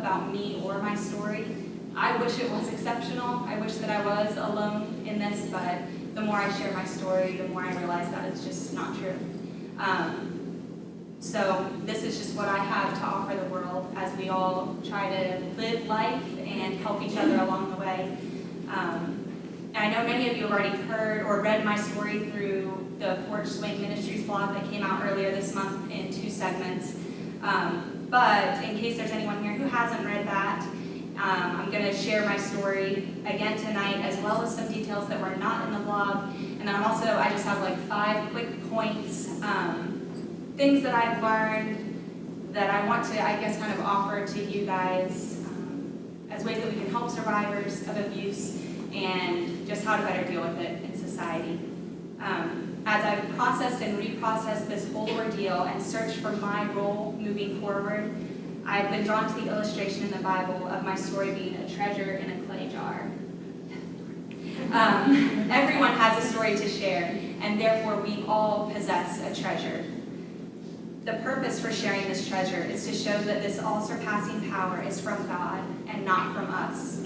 about me or my story. I wish it was exceptional. I wish that I was alone in this, but the more I share my story, the more I realize that it's just not true. So this is just what I have to offer the world as we all try to live life and help each other along the way. And I know many of you have already heard or read my story through the Porch Swing Ministries blog that came out earlier this month in 2 segments. But in case there's anyone here who hasn't read that, I'm going to share my story again tonight, as well as some details that were not in the blog. And then I just have like 5 quick points, things that I've learned that I want to, I guess, kind of offer to you guys as ways that we can help survivors of abuse and just how to better deal with it in society. As I've processed and reprocessed this whole ordeal and searched for my role moving forward, I've been drawn to the illustration in the Bible of my story being a treasure in a clay jar. Everyone has a story to share, and therefore we all possess a treasure. The purpose for sharing this treasure is to show that this all-surpassing power is from God and not from us.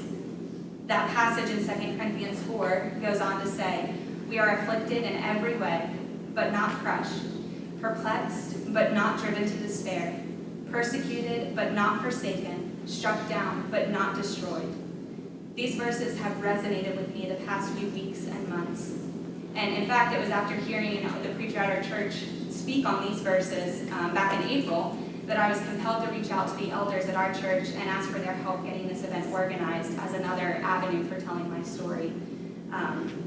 That passage in 2 Corinthians 4 goes on to say, "We are afflicted in every way, but not crushed, perplexed, but not driven to despair, persecuted, but not forsaken, struck down, but not destroyed." These verses have resonated with me the past few weeks and months. And in fact, it was after hearing the preacher at our church speak on these verses back in April that I was compelled to reach out to the elders at our church and ask for their help getting this event organized as another avenue for telling my story.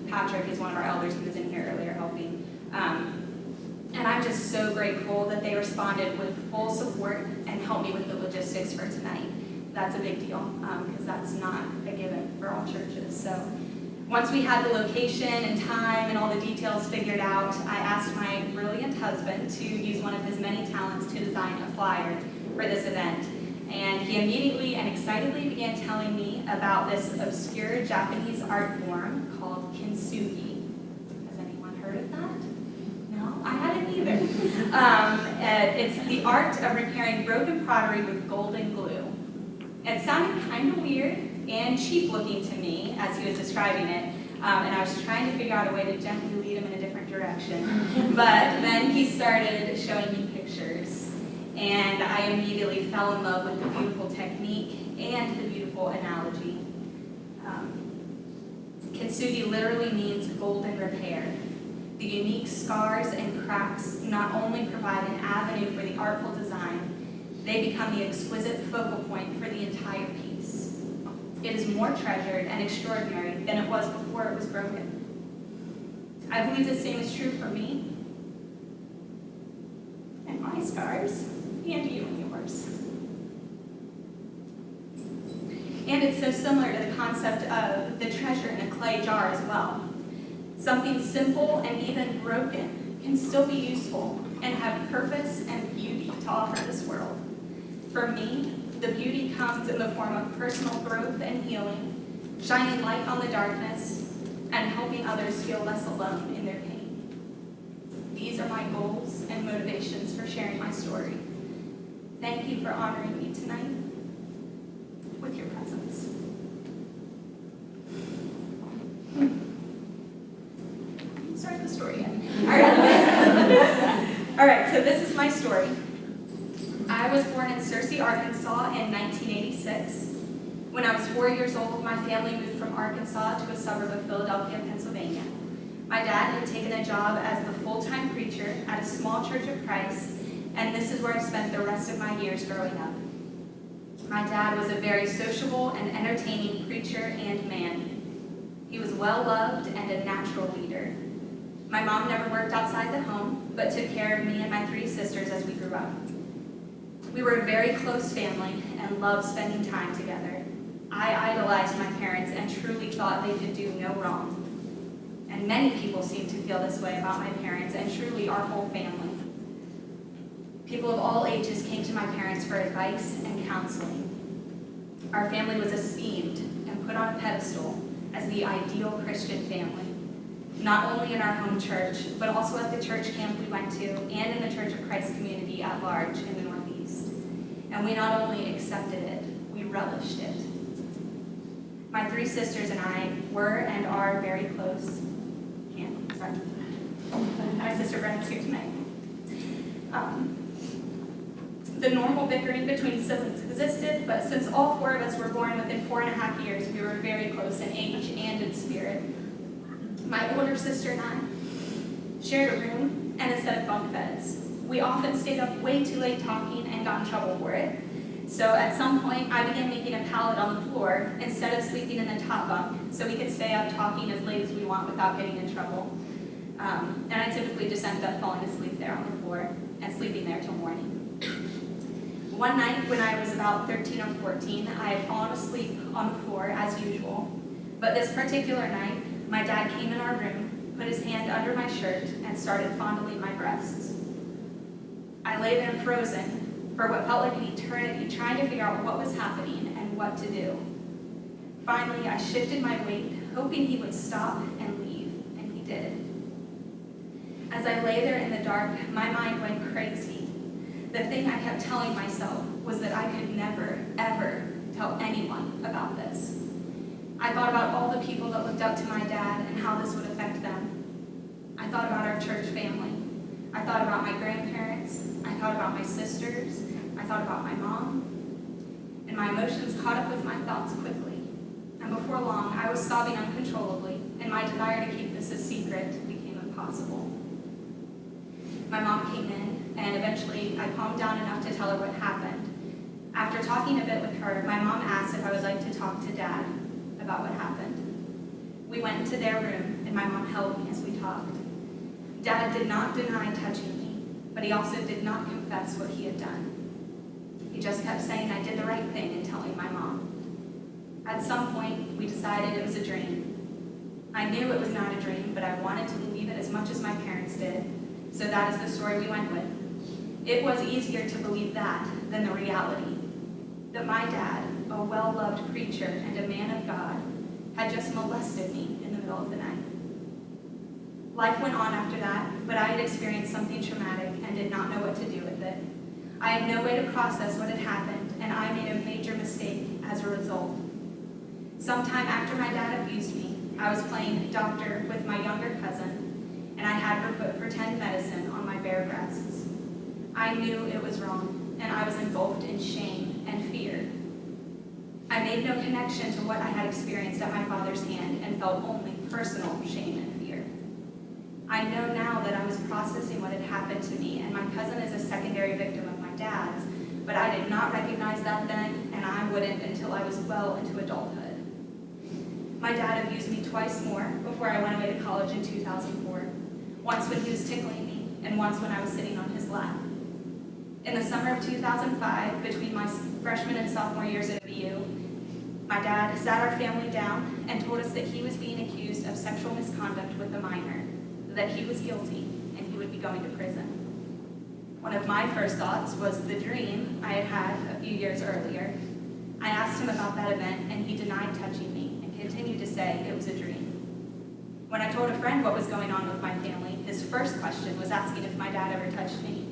Patrick is one of our elders. He was in here earlier helping. And I'm just so grateful that they responded with full support and helped me with the logistics for tonight. That's a big deal because that's not a given for all churches. So once we had the location and time and all the details figured out, I asked my brilliant husband to use one of his many talents to design a flyer for this event. And he immediately and excitedly began telling me about this obscure Japanese art form called kintsugi. Has anyone heard of that? No, I hadn't either. It's the art of repairing broken pottery with golden glue. It sounded kind of weird and cheap looking to me as he was describing it, and I was trying to figure out a way to gently lead him in a different direction. But then he started showing me pictures, and I immediately fell in love with the beautiful technique and the beautiful analogy. Kintsugi literally means golden repair. The unique scars and cracks not only provide an avenue for the artful design, they become the exquisite focal point for the entire piece. It is more treasured and extraordinary than it was before it was broken. I believe the same is true for me and my scars, and you and yours. And it's so similar to the concept of the treasure in a clay jar as well. Something simple and even broken can still be useful and have purpose and beauty to offer this world. For me, the beauty comes in the form of personal growth and healing, shining light on the darkness, and helping others feel less alone in their pain. These are my goals and motivations for sharing my story. Thank you for honoring me tonight with your presence. Let's start the story again. All right, so this is my story. I was born in Searcy, Arkansas in 1986. When I was 4 years old, my family moved from Arkansas to a suburb of Philadelphia, Pennsylvania. My dad had taken a job as the full-time preacher at a small church of Christ, and this is where I spent the rest of my years growing up. My dad was a very sociable and entertaining preacher and man. He was well-loved and a natural leader. My mom never worked outside the home, but took care of me and my 3 sisters as we grew up. We were a very close family and loved spending time together. I idolized my parents and truly thought they could do no wrong. And many people seem to feel this way about my parents and truly our whole family. People of all ages came to my parents for advice and counseling. Our family was esteemed and put on a pedestal as the ideal Christian family, not only in our home church, but also at the church camp we went to and in the Church of Christ community at large in the Northeast. And we not only accepted it, we relished it. My 3 sisters and I were and are very close. Sorry. My sister Brennan's here tonight. The normal bickering between siblings existed, but since all 4 of us were born within 4.5 years, we were very close in age and in spirit. My older sister and I shared a room and a set of bunk beds. We often stayed up way too late talking and got in trouble for it. So at some point, I began making a pallet on the floor instead of sleeping in the top bunk, so we could stay up talking as late as we want without getting in trouble. And I typically just ended up falling asleep there on the floor and sleeping there till morning. One night when I was about 13 or 14, I had fallen asleep on the floor as usual. But this particular night, my dad came in our room, put his hand under my shirt, and started fondling my breasts. I lay there frozen for what felt like an eternity, trying to figure out what was happening and what to do. Finally, I shifted my weight, hoping he would stop and leave, and he did. As I lay there in the dark, my mind went crazy. The thing I kept telling myself was that I could never, ever tell anyone about this. I thought about all the people that looked up to my dad and how this would affect them. I thought about our church family. I thought about my grandparents. I thought about my sisters. I thought about my mom. And my emotions caught up with my thoughts quickly. And before long, I was sobbing uncontrollably, and my desire to keep this a secret became impossible. My mom came in, and eventually I calmed down enough to tell her what happened. After talking a bit with her, my mom asked if I would like to talk to Dad about what happened. We went into their room, and my mom held me as we talked. Dad did not deny touching me, but he also did not confess what he had done. He just kept saying I did the right thing in telling my mom. At some point, we decided it was a dream. I knew it was not a dream, but I wanted to believe it as much as my parents did, so that is the story we went with. It was easier to believe that than the reality that my dad, a well-loved preacher and a man of God, had just molested me in the middle of the night. Life went on after that, but I had experienced something traumatic and did not know what to do with it. I had no way to process what had happened, and I made a major mistake as a result. Sometime after my dad abused me, I was playing doctor with my younger cousin, and I had her put pretend medicine on my bare breasts. I knew it was wrong, and I was engulfed in shame and fear. I made no connection to what I had experienced at my father's hand and felt only personal shame and fear. I know now that I was processing what had happened to me, and my cousin is a secondary victim of my dad's, but I did not recognize that then, and I wouldn't until I was well into adulthood. My dad abused me twice more before I went away to college in 2004, once when he was tickling me, and once when I was sitting on his lap. In the summer of 2005, between my freshman and sophomore years at OBU, my dad sat our family down and told us that he was being accused of sexual misconduct with a minor, that he was guilty, and he would be going to prison. One of my first thoughts was the dream I had had a few years earlier. I asked him about that event, and he denied touching me and continued to say it was a dream. When I told a friend what was going on with my family, his first question was asking if my dad ever touched me.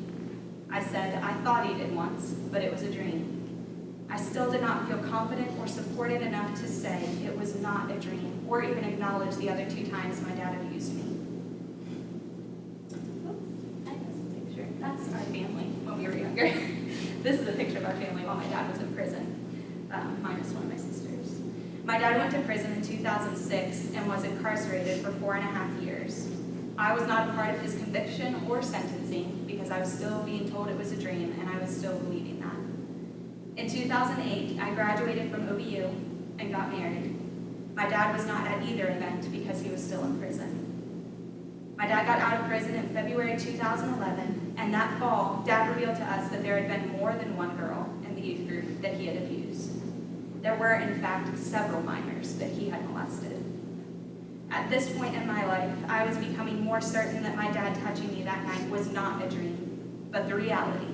I said I thought he did once, but it was a dream. I still did not feel confident or supported enough to say it was not a dream, or even acknowledge the other 2 times my dad abused me. Oops, I missed a picture. That's our family when we were younger. This is a picture of our family while my dad was in prison, minus one of my sisters. My dad went to prison in 2006 and was incarcerated for 4.5 years. I was not a part of his conviction or sentencing because I was still being told it was a dream, and I was still believing that. In 2008, I graduated from OBU and got married. My dad was not at either event because he was still in prison. My dad got out of prison in February 2011, and that fall, Dad revealed to us that there had been more than one girl in the youth group that he had abused. There were, in fact, several minors that he had molested. At this point in my life, I was becoming more certain that my dad touching me that night was not a dream, but the reality.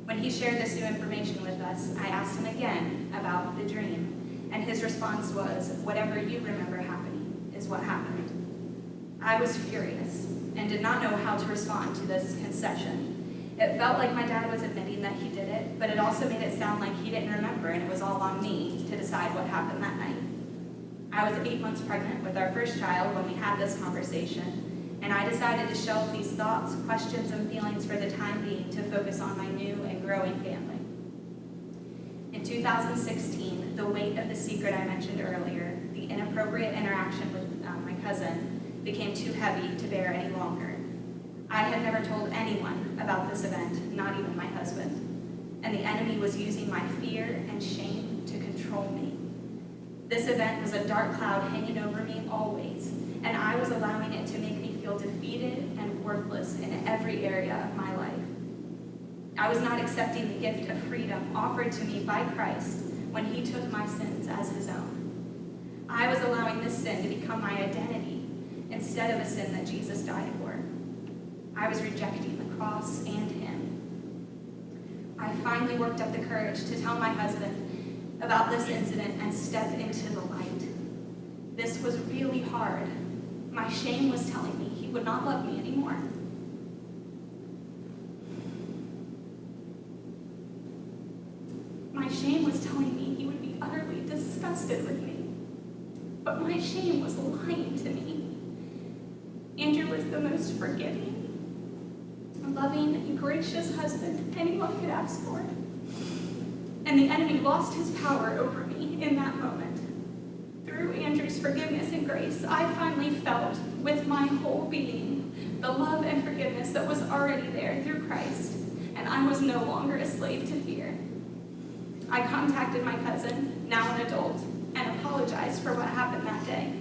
When he shared this new information with us, I asked him again about the dream, and his response was, "Whatever you remember happening is what happened." I was furious and did not know how to respond to this concession. It felt like my dad was admitting that he did it, but it also made it sound like he didn't remember and it was all on me to decide what happened that night. I was 8 months pregnant with our first child when we had this conversation, and I decided to shelve these thoughts, questions, and feelings for the time being to focus on my new and growing family. In 2016, the weight of the secret I mentioned earlier, the inappropriate interaction with my cousin, became too heavy to bear any longer. I had never told anyone about this event, not even my husband, and the enemy was using my fear and shame to control me. This event was a dark cloud hanging over me always, and I was allowing it to make me feel defeated and worthless in every area of my life. I was not accepting the gift of freedom offered to me by Christ when he took my sins as his own. I was allowing this sin to become my identity instead of a sin that Jesus died for. I was rejecting the cross and him. I finally worked up the courage to tell my husband about this incident and step into the light. This was really hard. My shame was telling me he would not love me anymore. My shame was telling me he would be utterly disgusted with me. But my shame was lying to me. Andrew was the most forgiving, loving, and gracious husband anyone could ask for. And the enemy lost his power over me in that moment. Through Andrew's forgiveness and grace, I finally felt with my whole being the love and forgiveness that was already there through Christ, and I was no longer a slave to fear. I contacted my cousin, now an adult, and apologized for what happened that day.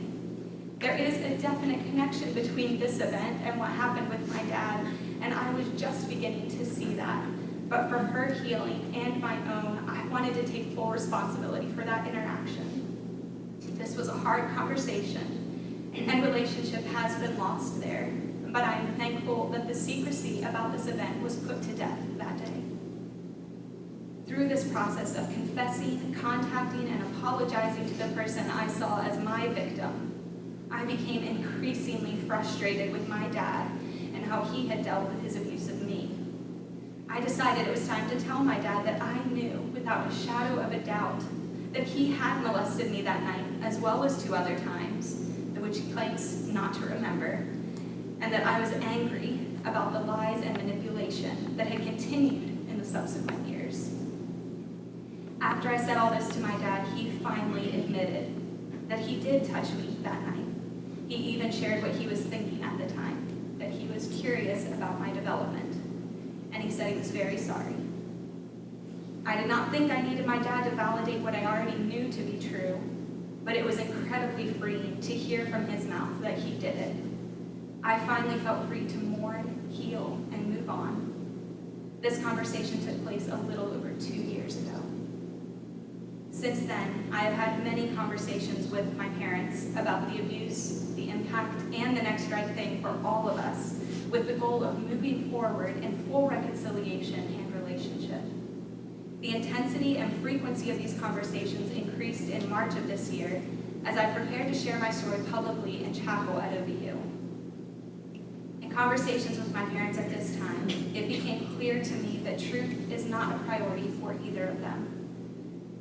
There is a definite connection between this event and what happened with my dad, and I was just beginning to see that. But for her healing and my own, I wanted to take full responsibility for that interaction. This was a hard conversation, and relationship has been lost there, but I am thankful that the secrecy about this event was put to death that day. Through this process of confessing, contacting, and apologizing to the person I saw as my victim, I became increasingly frustrated with my dad and how he had dealt with his abuse of me. I decided it was time to tell my dad that I knew without a shadow of a doubt that he had molested me that night, as well as 2 other times, which he claims not to remember, and that I was angry about the lies and manipulation that had continued in the subsequent years. After I said all this to my dad, he finally admitted that he did touch me that night. He even shared what he was thinking at the time, that he was curious about my development, and he said he was very sorry. I did not think I needed my dad to validate what I already knew to be true, but it was incredibly freeing to hear from his mouth that he did it. I finally felt free to mourn, heal, and move on. This conversation took place a little over 2 years ago. Since then, I have had many conversations with my parents about the abuse, the impact, and the next right thing for all of us, with the goal of moving forward in full reconciliation and relationship. The intensity and frequency of these conversations increased in March of this year as I prepared to share my story publicly in chapel at OVU. In conversations with my parents at this time, it became clear to me that truth is not a priority for either of them.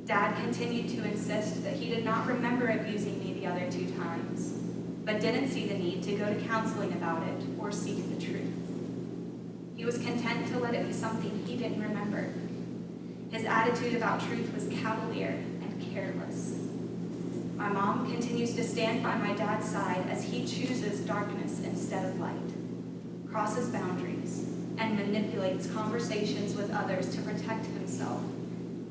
Dad continued to insist that he did not remember abusing me the other 2 times, but didn't see the need to go to counseling about it or seek the truth. He was content to let it be something he didn't remember. His attitude about truth was cavalier and careless. My mom continues to stand by my dad's side as he chooses darkness instead of light, crosses boundaries, and manipulates conversations with others to protect himself,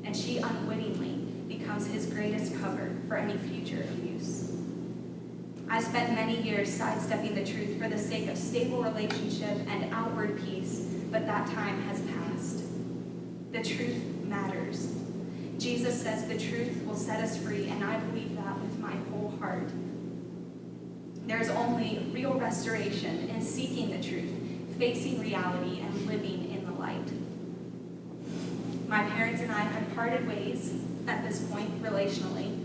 and she unwittingly becomes his greatest cover for any future abuse. I spent many years sidestepping the truth for the sake of stable relationship and outward peace, but that time has passed. The truth matters. Jesus says the truth will set us free, and I believe that with my whole heart. There's only real restoration in seeking the truth, facing reality, and living in the light. My parents and I had parted ways at this point relationally.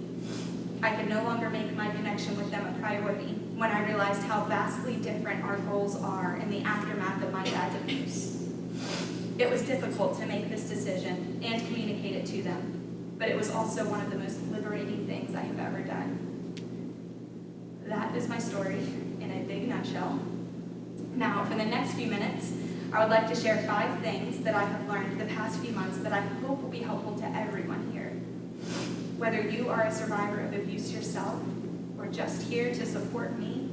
I could no longer make my connection with them a priority when I realized how vastly different our goals are in the aftermath of my dad's abuse. It was difficult to make this decision and communicate it to them, but it was also one of the most liberating things I have ever done. That is my story in a big nutshell. Now, for the next few minutes, I would like to share 5 things that I have learned the past few months that I hope will be helpful to everyone here. Whether you are a survivor of abuse yourself, or just here to support me,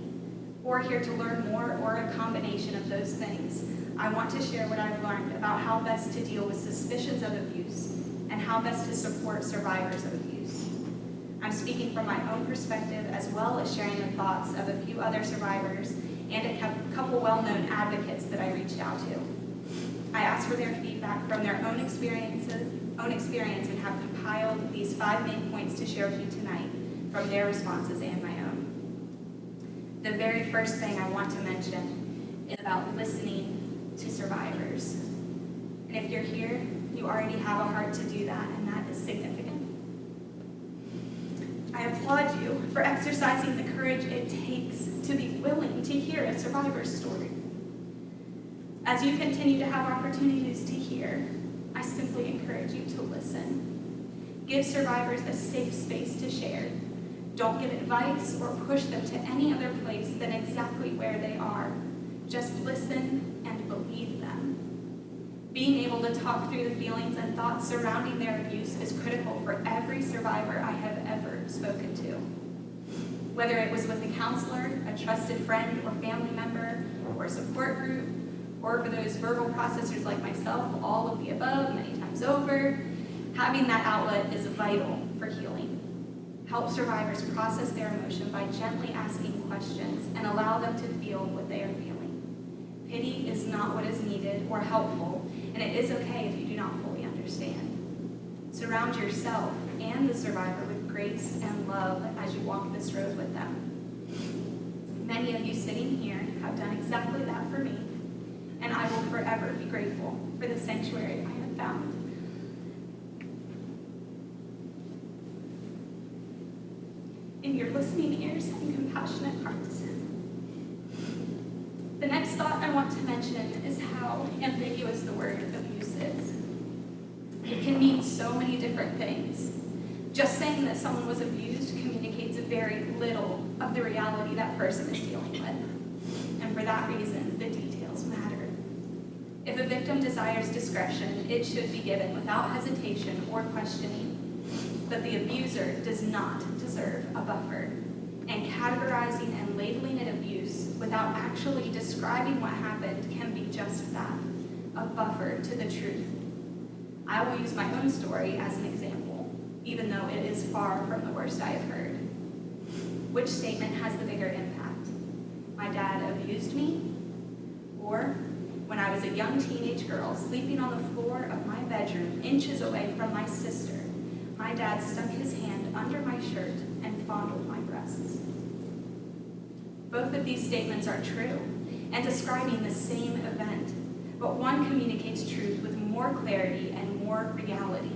or here to learn more, or a combination of those things, I want to share what I've learned about how best to deal with suspicions of abuse and how best to support survivors of abuse. I'm speaking from my own perspective as well as sharing the thoughts of a few other survivors and a couple well-known advocates that I reached out to. I asked for their feedback from their own experience and have compiled these 5 main points to share with you tonight from their responses and my own. The very first thing I want to mention is about listening to survivors. And if you're here, you already have a heart to do that, and that is significant. I applaud you for exercising the courage it takes to be willing to hear a survivor's story. As you continue to have opportunities to hear, I simply encourage you to listen. Give survivors a safe space to share. Don't give advice or push them to any other place than exactly where they are. Just listen and believe them. Being able to talk through the feelings and thoughts surrounding their abuse is critical for every survivor I have ever spoken to. Whether it was with a counselor, a trusted friend or family member, or a support group, or for those verbal processors like myself, all of the above, many times over, having that outlet is vital for healing. Help survivors process their emotion by gently asking questions and allow them to feel what they are feeling. Pity is not what is needed or helpful, and it is okay if you do not fully understand. Surround yourself and the survivor with grace and love as you walk this road with them. Many of you sitting here have done exactly that for me, and I will forever be grateful for the sanctuary I have found. In your listening ears and compassionate hearts. The next thought I want to mention is how ambiguous the word abuse is. It can mean so many different things. Just saying that someone was abused communicates very little of the reality that person is dealing with. And for that reason, the details matter. If a victim desires discretion, it should be given without hesitation or questioning. But the abuser does not deserve a buffer. And categorizing and labeling it abuse without actually describing what happened can be just that, a buffer to the truth. I will use my own story as an example, even though it is far from the worst I have heard. Which statement has the bigger impact? My dad abused me? Or when I was a young teenage girl sleeping on the floor of my bedroom inches away from my sister, my dad stuck his hand under my shirt and fondled my breasts. Both of these statements are true and describing the same event, but one communicates truth with more clarity and more reality.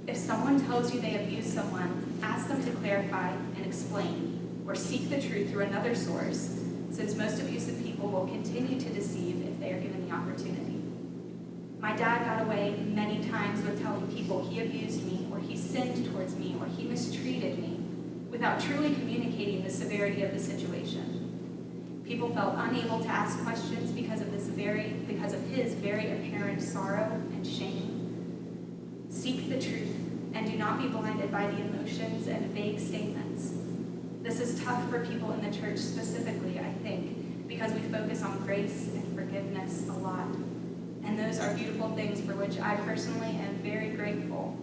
If someone tells you they abuse someone, ask them to clarify and explain, or seek the truth through another source, since most abusive people will continue to deceive if they are given the opportunity. My dad got away many times with telling people he abused me, or he sinned towards me, or he mistreated me, without truly communicating the severity of the situation. People felt unable to ask questions because of his very apparent sorrow and shame. Seek the truth and do not be blinded by the emotions and vague statements. This is tough for people in the church specifically, I think, because we focus on grace and forgiveness a lot. And those are beautiful things for which I personally am very grateful.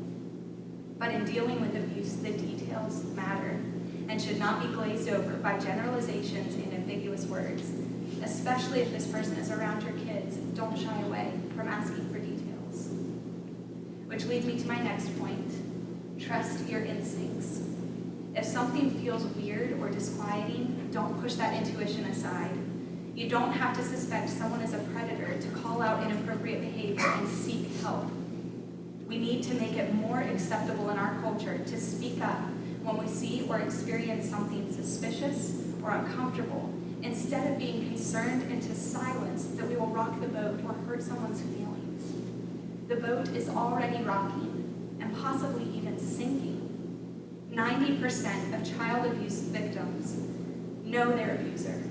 But in dealing with abuse, the details matter and should not be glazed over by generalizations and ambiguous words, especially if this person is around your kids. Don't shy away from asking for details. Which leads me to my next point. Trust your instincts. If something feels weird or disquieting, don't push that intuition aside. You don't have to suspect someone is a predator to call out inappropriate behavior and seek help. We need to make it more acceptable in our culture to speak up when we see or experience something suspicious or uncomfortable, instead of being concerned into silence that we will rock the boat or hurt someone's feelings. The boat is already rocking and possibly even sinking. 90% of child abuse victims know their abuser.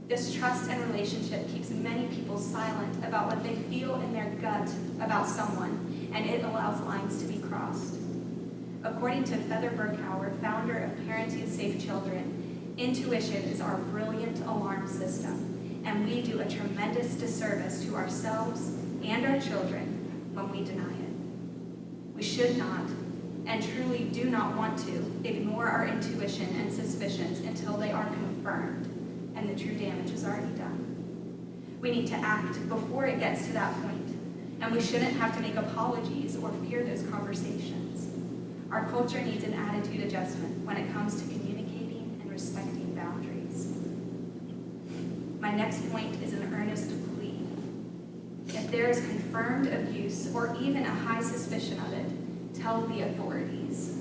This trust and relationship keeps many people silent about what they feel in their gut about someone, and it allows lines to be crossed. According to Feather Burkhauer, founder of Parenting Safe Children, intuition is our brilliant alarm system, and we do a tremendous disservice to ourselves and our children when we deny it. We should not, and truly do not want to, ignore our intuition and suspicions until they are confirmed and the true damage is already done. We need to act before it gets to that point, and we shouldn't have to make apologies or fear those conversations. Our culture needs an attitude adjustment when it comes to communicating and respecting boundaries. My next point is an earnest plea. If there is confirmed abuse or even a high suspicion of it, tell the authorities.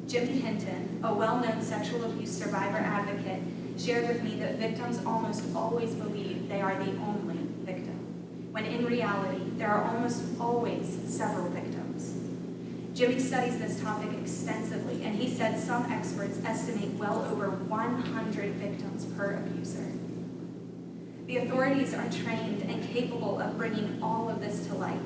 Jimmy Hinton, a well-known sexual abuse survivor advocate, shared with me that victims almost always believe they are the only victim, when in reality, there are almost always several victims. Jimmy studies this topic extensively, and he said some experts estimate well over 100 victims per abuser. The authorities are trained and capable of bringing all of this to light.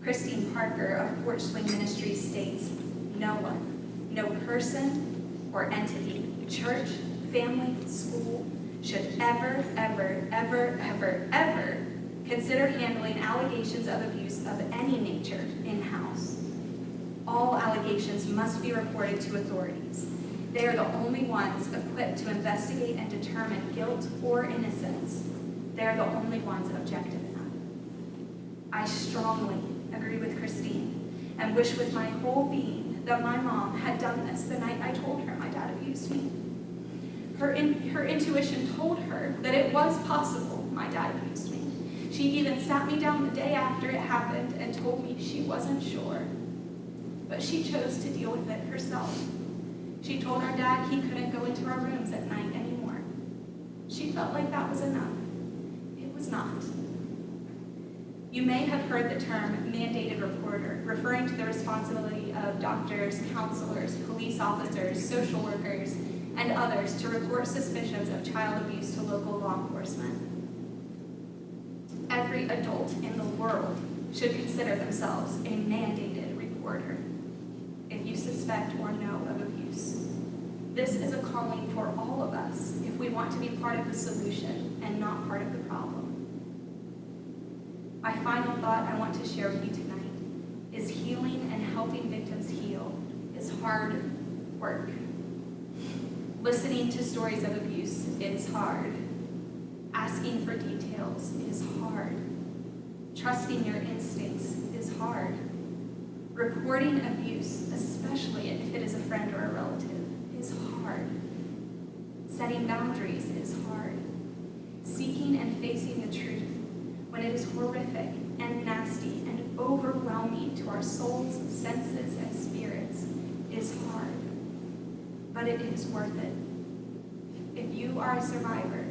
Christine Parker of Porch Swing Ministries states, no one, no person or entity, church, family, school, should ever, ever, ever, ever, ever consider handling allegations of abuse of any nature in-house. All allegations must be reported to authorities. They are the only ones equipped to investigate and determine guilt or innocence. They are the only ones objective enough. I strongly agree with Christine and wish with my whole being that my mom had done this the night I told her my dad abused me. Her intuition told her that it was possible my dad abused me. She even sat me down the day after it happened and told me she wasn't sure. But she chose to deal with it herself. She told our dad he couldn't go into our rooms at night anymore. She felt like that was enough. It was not. You may have heard the term mandated reporter, referring to the responsibility of doctors, counselors, police officers, social workers, and others to report suspicions of child abuse to local law enforcement. Every adult in the world should consider themselves a mandated reporter if you suspect or know of abuse. This is a calling for all of us if we want to be part of the solution and not part of the problem. My final thought I want to share with you tonight is healing and helping victims heal is hard work. Listening to stories of abuse is hard. Asking for details is hard. Trusting your instincts is hard. Reporting abuse, especially if it is a friend or a relative, is hard. Setting boundaries is hard. Seeking and facing the truth when it is horrific and nasty and overwhelming to our souls, senses, and spirits is hard. But it is worth it. If you are a survivor,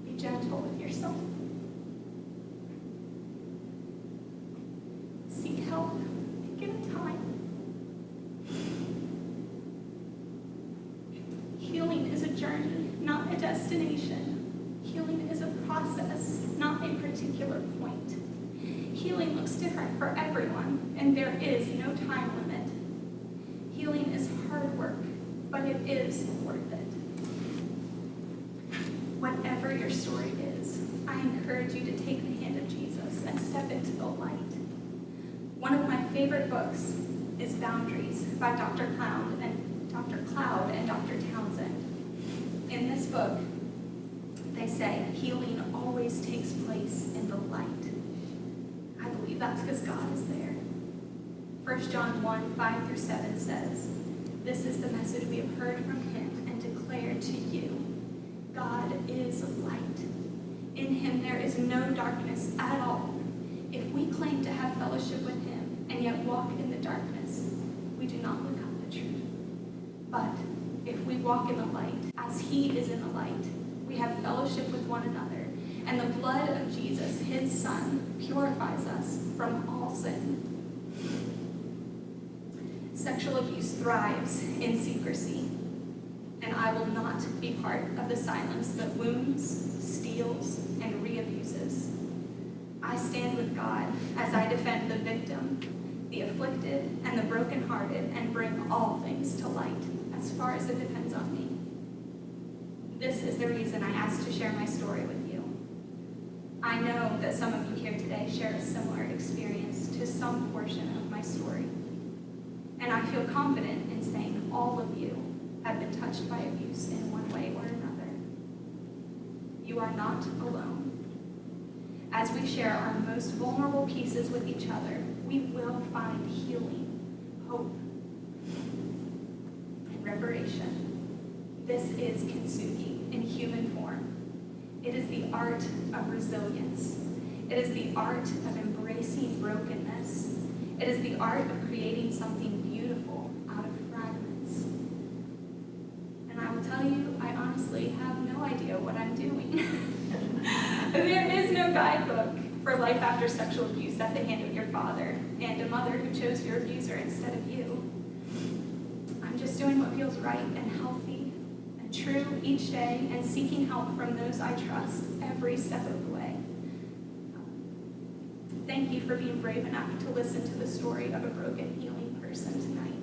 be gentle with yourself. Seek help. Give it time. Healing is a journey, not a destination. Healing is a process, not a particular point. Healing looks different for everyone, and there is no time limit. Healing is hard work, but it is worth it. Whatever your story is, I encourage you to take the hand of Jesus and step into the light. One of my favorite books is Boundaries by Dr. Cloud and Dr. Townsend. In this book, they say healing always takes place in the light. I believe that's because God is there. 1 John 1:5-7 says, "This is the message we have heard from him and declared to you. God is light. In him there is no darkness at all. If we claim to have fellowship with him and yet walk in the darkness, we do not look up the truth. But if we walk in the light, as he is in the light, we have fellowship with one another, and the blood of Jesus, his Son, purifies us from all sin. Sexual abuse thrives in secrecy, and I will not be part of the silence that wounds, steals, and re-abuses. I stand with God as I defend the victim, the afflicted, and the brokenhearted, and bring all things to light as far as it depends on me. This is the reason I asked to share my story with you. I know that some of you here today share a similar experience to some portion of my story. And I feel confident in saying all of you have been touched by abuse in one way or another. You are not alone. As we share our most vulnerable pieces with each other, we will find healing, hope, and reparation. This is kintsugi in human form. It is the art of resilience. It is the art of embracing brokenness. It is the art of creating something beautiful out of fragments. And I will tell you, I honestly have no idea what I'm doing. There is no guidebook for life after sexual abuse at the hand of your father and a mother who chose your abuser instead of you. I'm just doing what feels right and healthy and true each day, and seeking help from those I trust every step of the way. Thank you for being brave enough to listen to the story of a broken, healing person tonight.